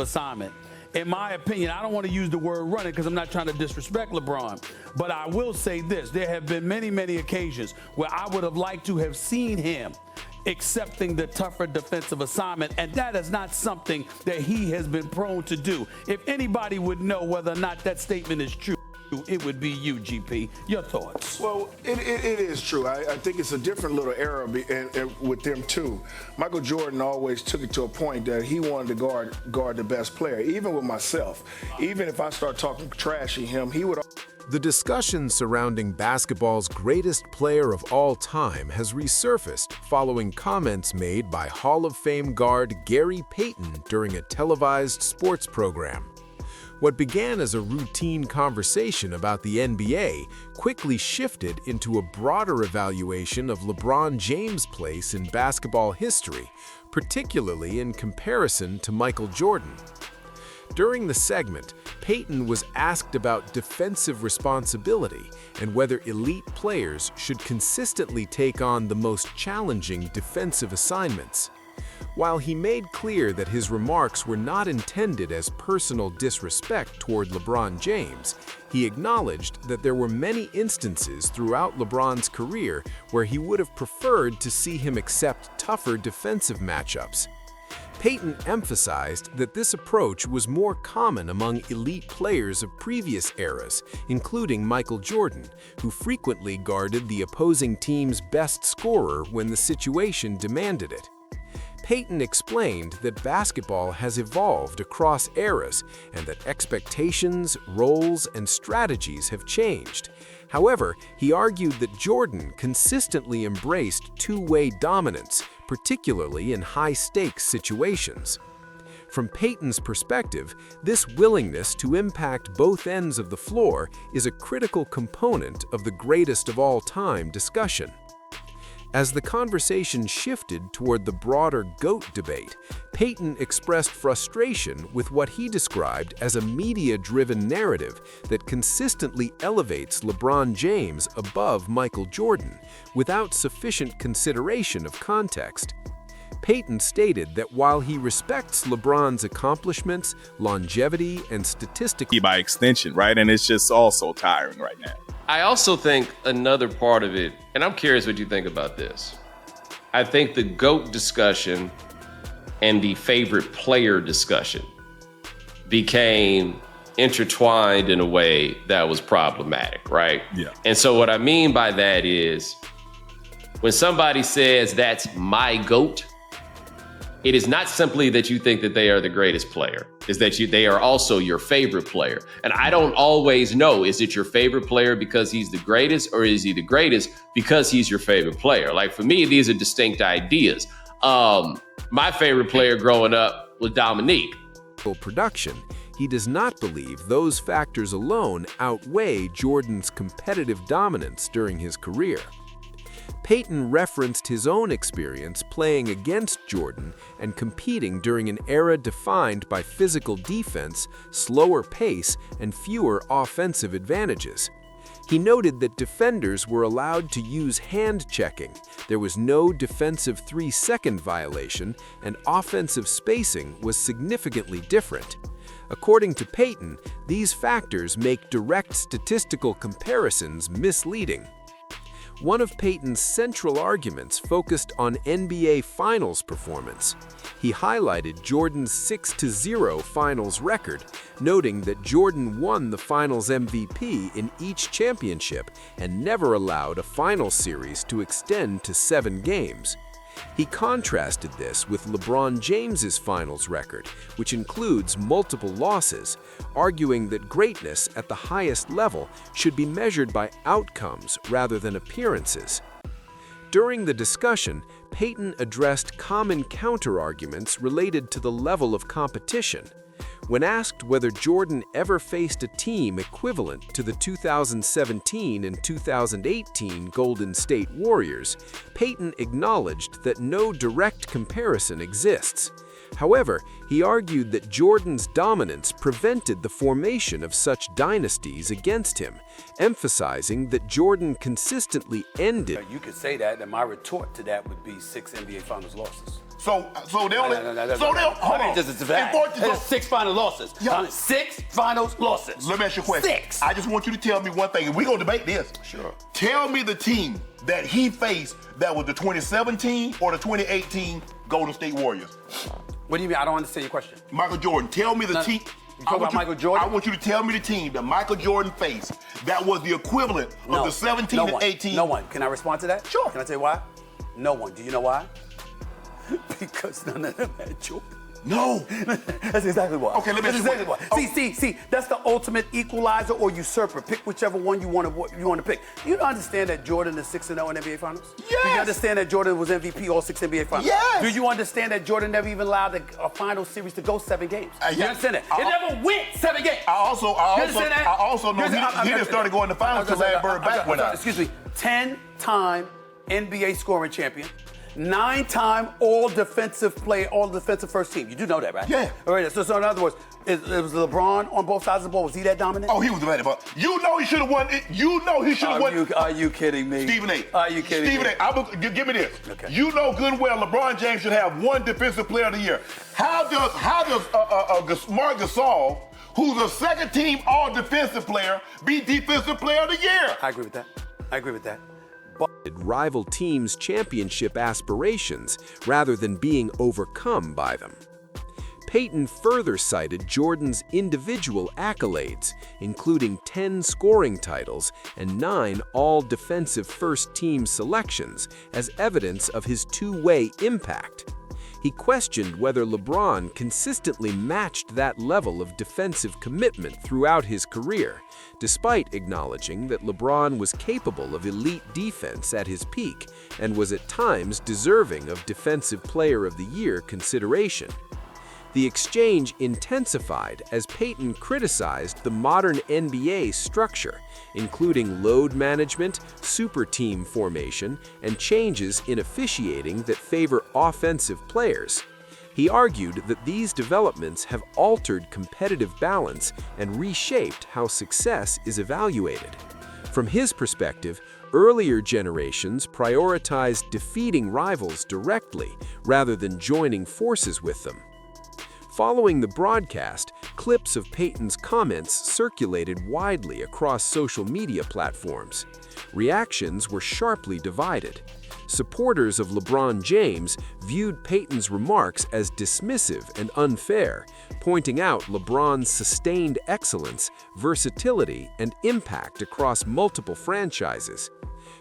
assignment. In my opinion, I don't want to use the word running because I'm not trying to disrespect LeBron, but I will say this. There have been many, many occasions where I would have liked to have seen him accepting the tougher defensive assignment, and that is not something that he has been prone to do. If anybody would know whether or not that statement is true, it would be you, GP. Your thoughts? Well, it is true. I think it's a different little era with them too. Michael Jordan always took it to a point that he wanted to guard the best player. Even with myself, even if I start talking trashing him, he would. The discussion surrounding basketball's greatest player of all time has resurfaced following comments made by Hall of Fame guard Gary Payton during a televised sports program. What began as a routine conversation about the NBA quickly shifted into a broader evaluation of LeBron James' place in basketball history, particularly in comparison to Michael Jordan. During the segment, Payton was asked about defensive responsibility and whether elite players should consistently take on the most challenging defensive assignments. While he made clear that his remarks were not intended as personal disrespect toward LeBron James, he acknowledged that there were many instances throughout LeBron's career where he would have preferred to see him accept tougher defensive matchups. Payton emphasized that this approach was more common among elite players of previous eras, including Michael Jordan, who frequently guarded the opposing team's best scorer when the situation demanded it. Payton explained that basketball has evolved across eras and that expectations, roles, and strategies have changed. However, he argued that Jordan consistently embraced two-way dominance, particularly in high-stakes situations. From Payton's perspective, this willingness to impact both ends of the floor is a critical component of the greatest of all time discussion. As the conversation shifted toward the broader GOAT debate, Payton expressed frustration with what he described as a media-driven narrative that consistently elevates LeBron James above Michael Jordan, without sufficient consideration of context. Payton stated that while he respects LeBron's accomplishments, longevity, and statistical by extension, right? And it's just also tiring right now. I also think another part of it, and I'm curious what you think about this. I think the GOAT discussion and the favorite player discussion became intertwined in a way that was problematic, right? Yeah. And so what I mean by that is when somebody says that's my GOAT, it is not simply that you think that they are the greatest player, is that they are also your favorite player. And I don't always know, is it your favorite player because he's the greatest, or is he the greatest because he's your favorite player? Like for me, these are distinct ideas. My favorite player growing up was Dominique. Production, he does not believe those factors alone outweigh Jordan's competitive dominance during his career. Payton referenced his own experience playing against Jordan and competing during an era defined by physical defense, slower pace, and fewer offensive advantages. He noted that defenders were allowed to use hand-checking, there was no defensive 3-second violation, and offensive spacing was significantly different. According to Payton, these factors make direct statistical comparisons misleading. One of Payton's central arguments focused on NBA Finals performance. He highlighted Jordan's 6-0 Finals record, noting that Jordan won the Finals MVP in each championship and never allowed a Finals series to extend to 7 games. He contrasted this with LeBron James's Finals record, which includes multiple losses, arguing that greatness at the highest level should be measured by outcomes rather than appearances. During the discussion, Payton addressed common counterarguments related to the level of competition. When asked whether Jordan ever faced a team equivalent to the 2017 and 2018 Golden State Warriors, Payton acknowledged that no direct comparison exists. However, he argued that Jordan's dominance prevented the formation of such dynasties against him, emphasizing that Jordan consistently ended. You could say that, and my retort to that would be 6 NBA Finals losses. So they only. So they hold on. There's 6 final losses. Yeah. 6 finals losses. Let me ask you a question. 6. I just want you to tell me one thing, and we're gonna debate this. Sure. Tell me the team that he faced that was the 2017 or the 2018 Golden State Warriors. What do you mean? I don't understand your question. Michael Jordan. Tell me the team. You talking about Michael Jordan? I want you to tell me the team that Michael Jordan faced that was the equivalent of the 17 and 18. No one. Can I respond to that? Sure. Can I tell you why? No one. Do you know why? Because none of them had Jordan. No. That's exactly why. Okay, let me That's ask you exactly why. See, that's the ultimate equalizer or usurper. Pick whichever one you want to pick. You don't understand that Jordan is 6-0 in NBA Finals? Yes. Do you understand that Jordan was MVP all 6 NBA Finals? Yes. Do you understand that Jordan never even allowed a final series to go 7 games? You yes. understand that? It never went 7 games. I also know he didn't start to go in the finals because Larry Bird back went out. Excuse me. 10-time NBA scoring champion. 9-time all defensive first team. You do know that, right? Yeah. All right. So in other words, it was LeBron on both sides of the ball. Was he that dominant? Oh, he was the better. But you know he should have won. You know he should have won. Are you kidding me? Stephen A. Are you kidding Stephen me? A. Give me this. Okay. You know good and well LeBron James should have 1 Defensive Player of the Year. How does Marc Gasol, who's a second-team All-Defensive Player, be Defensive Player of the Year? I agree with that. Rival teams' championship aspirations rather than being overcome by them. Payton further cited Jordan's individual accolades, including 10 scoring titles and 9 all-defensive first-team selections, as evidence of his two-way impact. He questioned whether LeBron consistently matched that level of defensive commitment throughout his career, despite acknowledging that LeBron was capable of elite defense at his peak and was at times deserving of Defensive Player of the Year consideration. The exchange intensified as Payton criticized the modern NBA structure, including load management, super team formation, and changes in officiating that favor offensive players. He argued that these developments have altered competitive balance and reshaped how success is evaluated. From his perspective, earlier generations prioritized defeating rivals directly rather than joining forces with them. Following the broadcast, clips of Payton's comments circulated widely across social media platforms. Reactions were sharply divided. Supporters of LeBron James viewed Payton's remarks as dismissive and unfair, pointing out LeBron's sustained excellence, versatility, and impact across multiple franchises.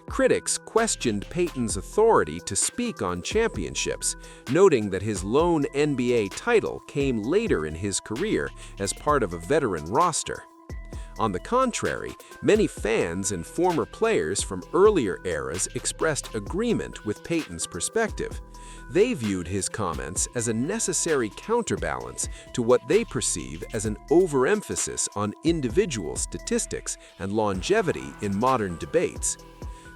Critics questioned Payton's authority to speak on championships, noting that his lone NBA title came later in his career as part of a veteran roster. On the contrary, many fans and former players from earlier eras expressed agreement with Payton's perspective. They viewed his comments as a necessary counterbalance to what they perceive as an overemphasis on individual statistics and longevity in modern debates.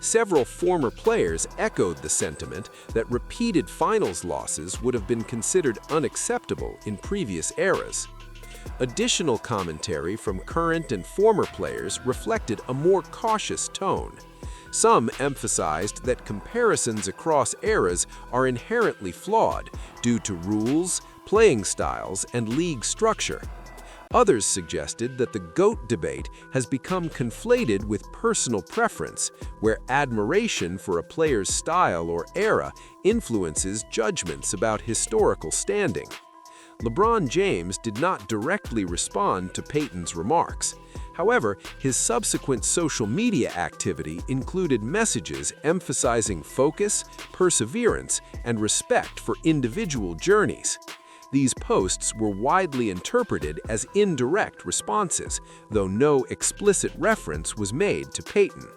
Several former players echoed the sentiment that repeated finals losses would have been considered unacceptable in previous eras. Additional commentary from current and former players reflected a more cautious tone. Some emphasized that comparisons across eras are inherently flawed due to rules, playing styles, and league structure. Others suggested that the GOAT debate has become conflated with personal preference, where admiration for a player's style or era influences judgments about historical standing. LeBron James did not directly respond to Payton's remarks. However, his subsequent social media activity included messages emphasizing focus, perseverance, and respect for individual journeys. These posts were widely interpreted as indirect responses, though no explicit reference was made to Payton.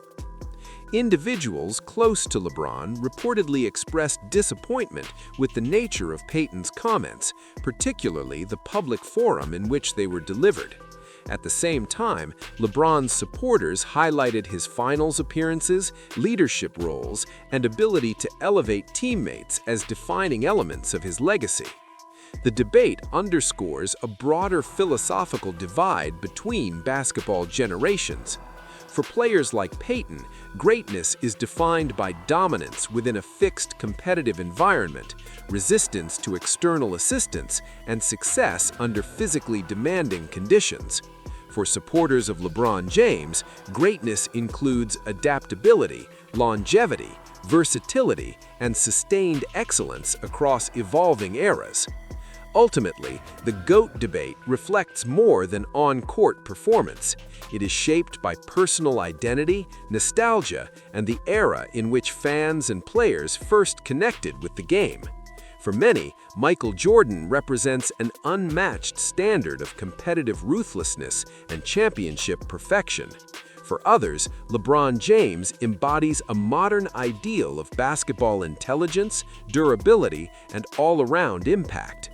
Individuals close to LeBron reportedly expressed disappointment with the nature of Payton's comments, particularly the public forum in which they were delivered. At the same time, LeBron's supporters highlighted his finals appearances, leadership roles, and ability to elevate teammates as defining elements of his legacy. The debate underscores a broader philosophical divide between basketball generations. For players like Payton, greatness is defined by dominance within a fixed competitive environment, resistance to external assistance, and success under physically demanding conditions. For supporters of LeBron James, greatness includes adaptability, longevity, versatility, and sustained excellence across evolving eras. Ultimately, the GOAT debate reflects more than on-court performance. It is shaped by personal identity, nostalgia, and the era in which fans and players first connected with the game. For many, Michael Jordan represents an unmatched standard of competitive ruthlessness and championship perfection. For others, LeBron James embodies a modern ideal of basketball intelligence, durability, and all-around impact.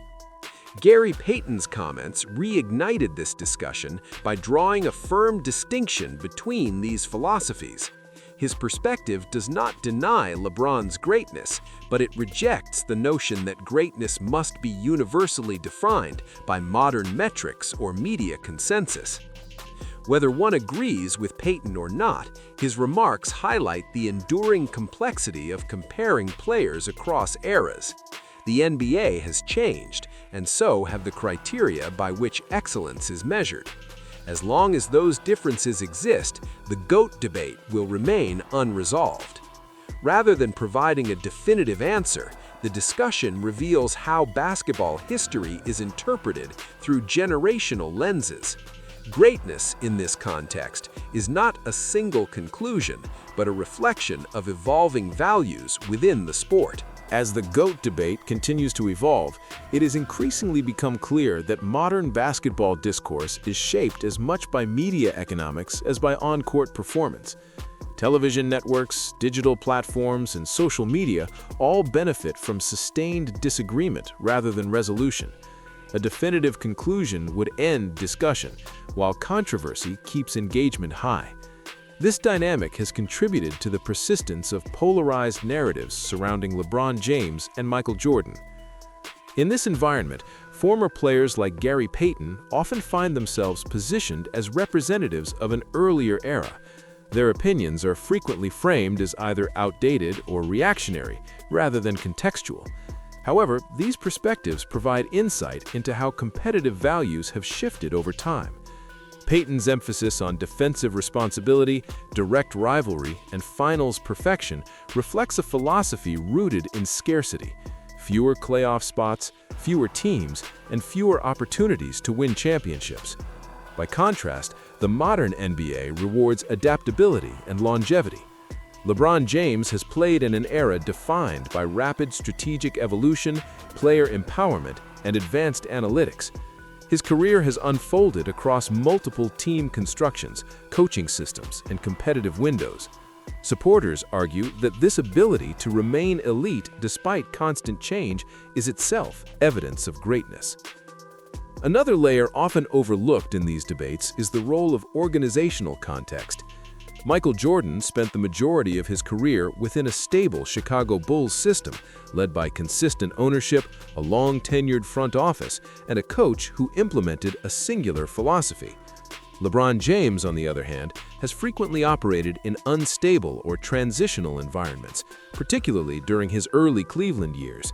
Gary Payton's comments reignited this discussion by drawing a firm distinction between these philosophies. His perspective does not deny LeBron's greatness, but it rejects the notion that greatness must be universally defined by modern metrics or media consensus. Whether one agrees with Payton or not, his remarks highlight the enduring complexity of comparing players across eras. The NBA has changed, and so have the criteria by which excellence is measured. As long as those differences exist, the GOAT debate will remain unresolved. Rather than providing a definitive answer, the discussion reveals how basketball history is interpreted through generational lenses. Greatness in this context is not a single conclusion, but a reflection of evolving values within the sport. As the GOAT debate continues to evolve, it has increasingly become clear that modern basketball discourse is shaped as much by media economics as by on-court performance. Television networks, digital platforms, and social media all benefit from sustained disagreement rather than resolution. A definitive conclusion would end discussion, while controversy keeps engagement high. This dynamic has contributed to the persistence of polarized narratives surrounding LeBron James and Michael Jordan. In this environment, former players like Gary Payton often find themselves positioned as representatives of an earlier era. Their opinions are frequently framed as either outdated or reactionary, rather than contextual. However, these perspectives provide insight into how competitive values have shifted over time. Payton's emphasis on defensive responsibility, direct rivalry, and finals perfection reflects a philosophy rooted in scarcity: fewer playoff spots, fewer teams, and fewer opportunities to win championships. By contrast, the modern NBA rewards adaptability and longevity. LeBron James has played in an era defined by rapid strategic evolution, player empowerment, and advanced analytics. His career has unfolded across multiple team constructions, coaching systems, and competitive windows. Supporters argue that this ability to remain elite despite constant change is itself evidence of greatness. Another layer often overlooked in these debates is the role of organizational context. Michael Jordan spent the majority of his career within a stable Chicago Bulls system, led by consistent ownership, a long-tenured front office, and a coach who implemented a singular philosophy. LeBron James, on the other hand, has frequently operated in unstable or transitional environments, particularly during his early Cleveland years.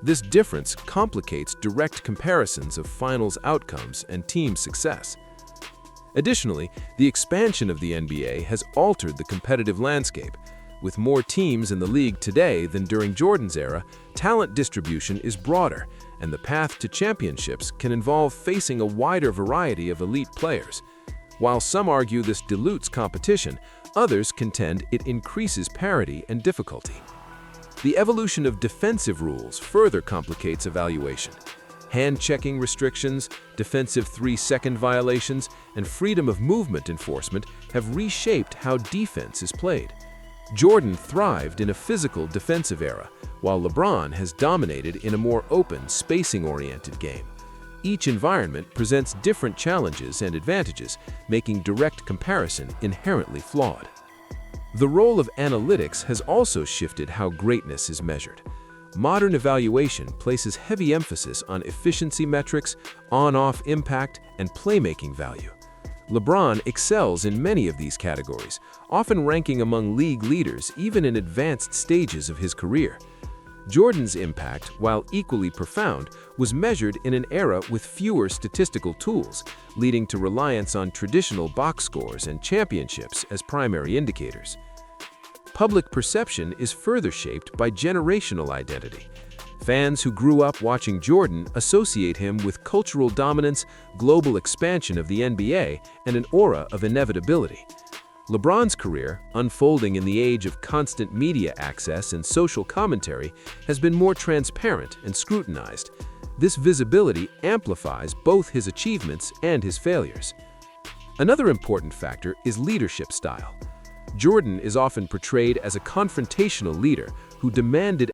This difference complicates direct comparisons of finals outcomes and team success. Additionally, the expansion of the NBA has altered the competitive landscape. With more teams in the league today than during Jordan's era, talent distribution is broader, and the path to championships can involve facing a wider variety of elite players. While some argue this dilutes competition, others contend it increases parity and difficulty. The evolution of defensive rules further complicates evaluation. Hand-checking restrictions, defensive 3-second violations, and freedom of movement enforcement have reshaped how defense is played. Jordan thrived in a physical defensive era, while LeBron has dominated in a more open, spacing-oriented game. Each environment presents different challenges and advantages, making direct comparison inherently flawed. The role of analytics has also shifted how greatness is measured. Modern evaluation places heavy emphasis on efficiency metrics, on-off impact, and playmaking value. LeBron excels in many of these categories, often ranking among league leaders even in advanced stages of his career. Jordan's impact, while equally profound, was measured in an era with fewer statistical tools, leading to reliance on traditional box scores and championships as primary indicators. Public perception is further shaped by generational identity. Fans who grew up watching Jordan associate him with cultural dominance, global expansion of the NBA, and an aura of inevitability. LeBron's career, unfolding in the age of constant media access and social commentary, has been more transparent and scrutinized. This visibility amplifies both his achievements and his failures. Another important factor is leadership style. Jordan is often portrayed as a confrontational leader who demanded